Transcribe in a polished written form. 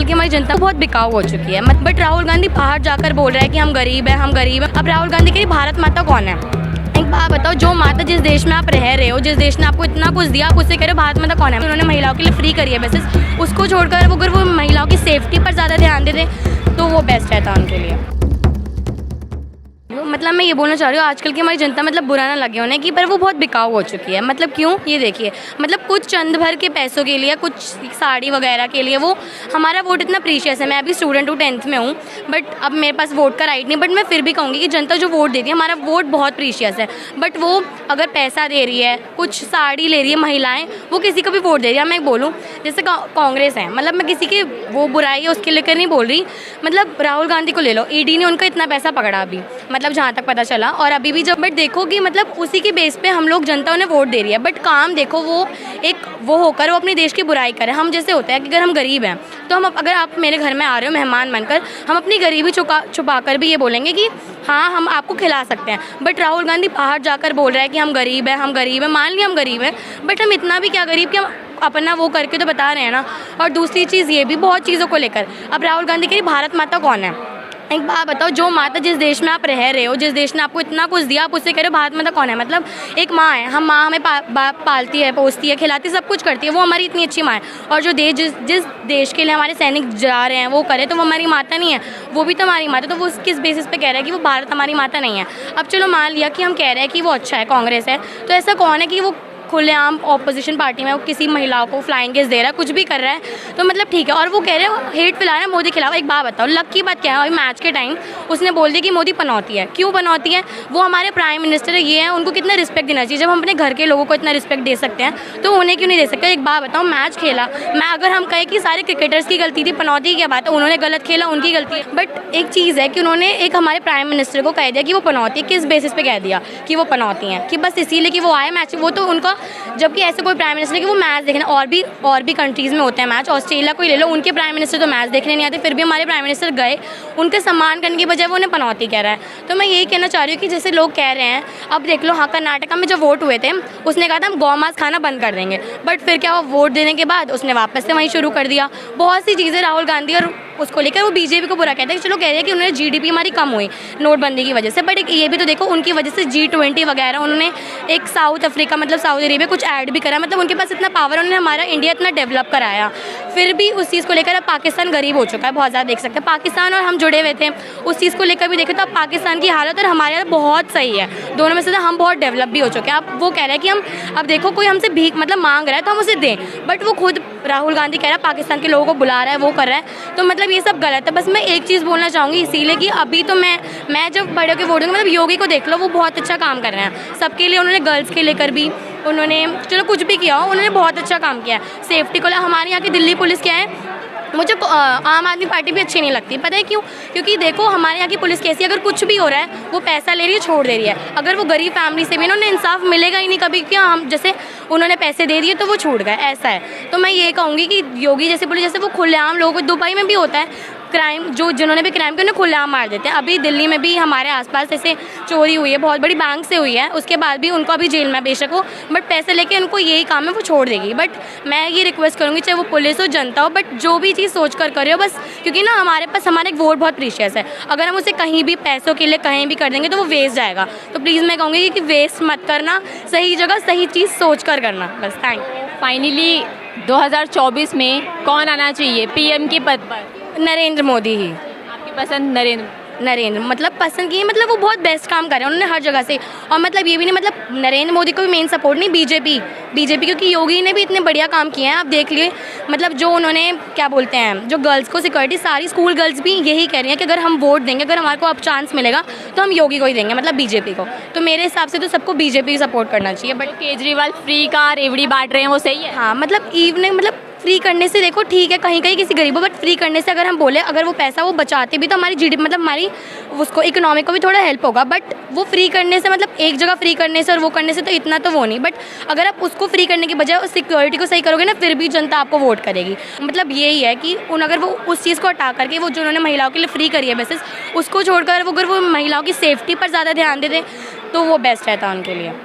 की हमारी जनता बहुत बिकाऊ हो चुकी है। बट राहुल गांधी बाहर जाकर बोल रहा है कि हम गरीब हैं, हम गरीब हैं। अब राहुल गांधी की भारत माता कौन है? एक बात बताओ, जो माता जिस देश में आप रह रहे हो, जिस देश ने आपको इतना कुछ दिया, आप उससे कह रहे हो भारत माता कौन है? उन्होंने महिलाओं के लिए फ्री करी है बसेस, उसको छोड़कर अगर वो महिलाओं की सेफ्टी पर ज़्यादा ध्यान देते तो वो बेस्ट रहता उनके लिए। मतलब मैं ये बोलना चाह रही हूँ, आजकल की हमारी जनता मतलब बुरा ना लगे उन्हें कि पर वो बहुत बिकाऊ हो चुकी है। मतलब क्यों? ये देखिए, मतलब कुछ चंद भर के पैसों के लिए, कुछ साड़ी वगैरह के लिए वो हमारा वोट इतना प्रीशियस है। मैं अभी स्टूडेंट हूँ, 10th में हूँ, बट अब मेरे पास वोट का राइट नहीं, बट मैं फिर भी कहूँगी कि जनता जो वोट देती है, हमारा वोट बहुत प्रीशियस है। बट वो अगर पैसा दे रही है, कुछ साड़ी ले रही है महिलाएँ, वो किसी को भी वोट दे रही है। मैं बोलूँ जैसे कांग्रेस है, मतलब मैं किसी की वो बुराई है उसके लेकर नहीं बोल रही। मतलब राहुल गांधी को ले लो, ईडी ने उनका इतना पैसा पकड़ा अभी, मतलब जहाँ तक पता चला, और अभी भी जब बट देखो कि मतलब उसी के बेस पे हम लोग जनता उन्हें वोट दे रही है। बट काम देखो, वो एक वो होकर वो अपने देश की बुराई करे। हम जैसे होता है कि अगर हम गरीब हैं तो हम, अगर आप मेरे घर में आ रहे हो मेहमान बनकर, हम अपनी गरीबी छुपा कर भी ये बोलेंगे कि हाँ हम आपको खिला सकते हैं। बट राहुल गांधी बाहर जाकर बोल रहा है कि हम गरीब हैं, हम गरीब हैं। मान लिया हम गरीब हैं, बट हम इतना भी क्या गरीब कि हम अपना वो करके तो बता रहे हैं ना। और दूसरी चीज़ ये भी बहुत चीज़ों को लेकर, अब राहुल गांधी कह रही भारत माता कौन है? एक बात बताओ, जो माता जिस देश में आप रह रहे हो, जिस देश ने आपको इतना कुछ दिया, आप उससे कह रहे हो भारत माता कौन है? मतलब एक माँ है, हम माँ हमें पालती है, पोसती है, खिलाती, सब कुछ करती है, वो हमारी इतनी अच्छी माँ है। और जो जिस देश के लिए हमारे सैनिक जा रहे हैं वो करे, तो वो हमारी माता नहीं है? वो भी तो हमारी माता। तो वो किस बेसिस पे कह रहा है कि वो भारत हमारी माता नहीं है? अब चलो मान लिया कि हम कह रहे हैं कि वो अच्छा है, कांग्रेस है, तो ऐसा कौन है कि वो खुलेआम ऑपोजिशन पार्टी में वो किसी महिलाओं को फ्लाइंग केस दे रहा है, कुछ भी कर रहा है, तो मतलब ठीक है। और वो कह रहे हैं हेट फैला रहे हैं मोदी के खिलाफ। एक बात बताओ, लक की बात क्या है, अभी मैच के टाइम उसने बोल दिया कि मोदी पनौती है। क्यों पनौती है? वो हमारे प्राइम मिनिस्टर है, ये है, उनको कितना रिस्पेक्ट देना चाहिए। जब हम अपने घर के लोगों को इतना रिस्पेक्ट दे सकते हैं तो उन्हें क्यों नहीं दे सकते? एक बात बताओ, मैच खेला, मैं अगर हम कहें कि सारे क्रिकेटर्स की गलती थी, पनौती की क्या बात है? उन्होंने गलत खेला, उनकी गलती है। बट एक चीज़ है कि उन्होंने एक हमारे प्राइम मिनिस्टर को कह दिया कि वो पनौती है। किस बेसिस पे कह दिया कि वो पनौती हैं? कि बस इसीलिए कि वो आए मैच, वो तो उनका, जबकि ऐसे कोई प्राइम मिनिस्टर कि वो मैच देखना, और भी कंट्रीज़ में होते हैं मैच, ऑस्ट्रेलिया को ही ले लो, उनके प्राइम मिनिस्टर तो मैच देखने नहीं आते, फिर भी हमारे प्राइम मिनिस्टर गए, उनके सम्मान करने की बजाय वो उन्हें पनौती कह रहा है। तो मैं यही कहना चाह रही हूँ कि जैसे लोग कह रहे हैं, अब देख लो, हाँ कर्नाटका में जब वोट हुए थे, उसने कहा था हम गौ मांस खाना बंद कर देंगे, बट फिर क्या हुआ, वोट देने के बाद उसने वापस से वहीं शुरू कर दिया। बहुत सी चीज़ें राहुल गांधी और उसको लेकर वो बीजेपी को बुरा कहते हैं। चलो कह रहे हैं कि उन्होंने जीडीपी हमारी कम हुई नोटबंदी की वजह से, बट ये भी तो देखो उनकी वजह से G20 वगैरह, उन्होंने एक साउथ अफ्रीका मतलब सऊदी अरेबिया कुछ ऐड भी करा, मतलब उनके पास इतना पावर, उन्होंने हमारा इंडिया इतना डेवलप कराया। फिर भी उस चीज़ को लेकर अब पाकिस्तान गरीब हो चुका है, बहुत ज़्यादा देख सकते हैं। पाकिस्तान और हम जुड़े हुए थे, उस चीज़ को लेकर भी देखें तो अब पाकिस्तान की हालत और हमारे यहाँ बहुत सही है, दोनों में से हम बहुत डेवलप भी हो चुके हैं। अब वो कह रहे हैं कि हम, अब देखो कोई हमसे भीख मतलब मांग रहा है तो हम उसे दें, बट वो खुद राहुल गांधी कह रहा है पाकिस्तान के लोगों को बुला रहा है, वो कर रहा है, तो मतलब ये सब गलत है। बस मैं एक चीज़ बोलना चाहूँगी, इसीलिए कि अभी तो मैं जब बड़े होकर वोट दूँगी, मतलब योगी को देख लो, वो बहुत अच्छा काम कर रहे हैं सबके लिए। उन्होंने गर्ल्स के लेकर भी, उन्होंने चलो कुछ भी किया हो, उन्होंने बहुत अच्छा काम किया है सेफ्टी को। हमारे यहाँ की दिल्ली पुलिस क्या है, मुझे आम आदमी पार्टी भी अच्छी नहीं लगती। पता है क्यों? क्योंकि देखो हमारे यहाँ की पुलिस कैसी है, अगर कुछ भी हो रहा है वो पैसा ले रही है, छोड़ दे रही है। अगर वो गरीब फैमिली से भी ना, उन्हें इंसाफ मिलेगा ही नहीं कभी, क्या हम जैसे उन्होंने पैसे दे दिए तो वो छूट गए, ऐसा है। तो मैं ये कहूँगी कि योगी जैसे पुलिस, जैसे वो खुलेआम लोगों को, दुबई में भी होता है क्राइम, जिन्होंने भी क्राइम किया उन्हें खुलेआम मार देते हैं। अभी दिल्ली में भी हमारे आसपास ऐसे चोरी हुई है, बहुत बड़ी बैंक से हुई है, उसके बाद भी उनको अभी जेल में बेशक हो, बट पैसे लेके उनको यही काम है, वो छोड़ देगी। बट मैं ये रिक्वेस्ट करूँगी, चाहे वो पुलिस हो, जनता हो, बट जो भी चीज़ सोच कर करे हो बस, क्योंकि ना हमारे पास हमारा एक वोट बहुत प्रीशियस है। अगर हम उसे कहीं भी पैसों के लिए कहीं भी कर देंगे तो वो वेस्ट जाएगा। तो प्लीज़ मैं कहूँगी कि वेस्ट मत करना, सही जगह सही चीज़ सोच कर करना, बस। Thank you. फाइनली 2024 में कौन आना चाहिए पीएम के पद पर? नरेंद्र मोदी ही। आपकी पसंद नरेंद्र मतलब पसंद की, मतलब वो बहुत बेस्ट काम कर रहे हैं उन्होंने हर जगह से। और मतलब ये भी नहीं, मतलब नरेंद्र मोदी को भी मेन सपोर्ट नहीं, बीजेपी, क्योंकि योगी ने भी इतने बढ़िया काम किए हैं। आप देख लिए, मतलब जो उन्होंने क्या बोलते हैं, जो गर्ल्स को सिक्योरिटी, सारी स्कूल गर्ल्स भी यही कह रही हैं कि अगर हम वोट देंगे, अगर हमारे को अब चांस मिलेगा तो हम योगी को ही देंगे, मतलब बीजेपी को। तो मेरे हिसाब से तो सबको बीजेपी सपोर्ट करना चाहिए। बट केजरीवाल फ्री का रेवड़ी बांट रहे हैं, वो सही है? हाँ, मतलब इवनिंग, मतलब फ्री करने से देखो ठीक है कहीं कहीं किसी गरीबों, बट फ्री करने से अगर हम बोले, अगर वो पैसा वो बचाते भी तो हमारी जीडीपी, मतलब हमारी उसको इकोनॉमी को भी थोड़ा हेल्प होगा। बट वो फ्री करने से, मतलब एक जगह फ्री करने से और वो करने से तो इतना तो वो नहीं। बट अगर आप उसको फ्री करने के बजाय उस सिक्योरिटी को सही करोगे ना, फिर भी जनता आपको वोट करेगी। मतलब यही है कि अगर वो उस चीज़ को हटा करके, वो जो उन्होंने महिलाओं के लिए फ्री करी है बेसिस, उसको छोड़कर अगर वो महिलाओं की सेफ्टी पर ज़्यादा ध्यान देते तो वो बेस्ट रहता उनके लिए।